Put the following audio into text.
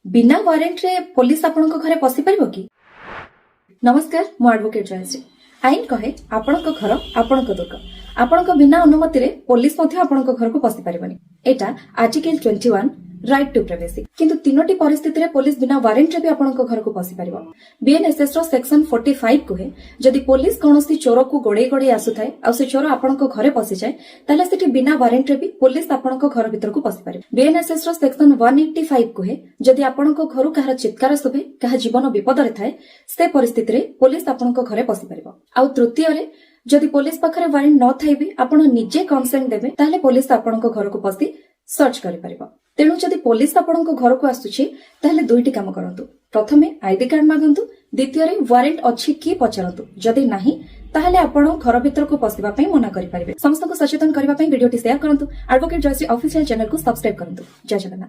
बिना वारेंट रे पुलिस आपणक घरे पसी परिबो कि? नमस्कार, मु एडवोकेट जयश्री। आईन कहे आपणक घर आपणक दुर्ग। आपणक बिना अनुमति रे पुलिस मध्य आपणक घर को पसी परिबनी। एटा आर्टिकल 21 राइट टू प्राइवेसी। किंतु तीनोटी परिस्थिति रे पुलिस बिना वारेंट रे भी आपणक घर को पसी परिबो। बीएनएसएस रो सेक्शन 45 कहे जदि पुलिस कोनोसी चोर को गोडे गोडे आसुथाय आ से चोर आपणक घरे पसी जाय ताले सेठी बिना वारेंट रे भी पुलिस आपणक घर भीतर को पसी परिबो। बीएनएसएस रो सेक्शन 185 कहे जदि आपणक घर काहर चित्कार सुबे काहा जीवन विपद रे थाए से परिस्थिति रे पुलिस आपणक घरे पसी परिबो। आ तृतीय रे जदि पुलिस पाखरे वारेंट न थाई भी आपण निजे कंसेंट देबे ताले पुलिस आपणक घर को पसी सर्च करि परिबो। तेणु जदि पुलिस आपणक घर को आसुछि ताले दुईटी काम करंतु। प्रथमे आईडी कार्ड मागंतु, द्वितीय रे वारेंट अछि कि पचारंतु। जदि नाही ताहले आपण घर भीतर को पसिबा पई मना करि परिबे। समस्त को सचेतन करबा पई वीडियोटी शेयर करंतु। एडवोकेट जयश्री ऑफिशियल चैनल को सब्सक्राइब करंतु। जय जगन्नाथ।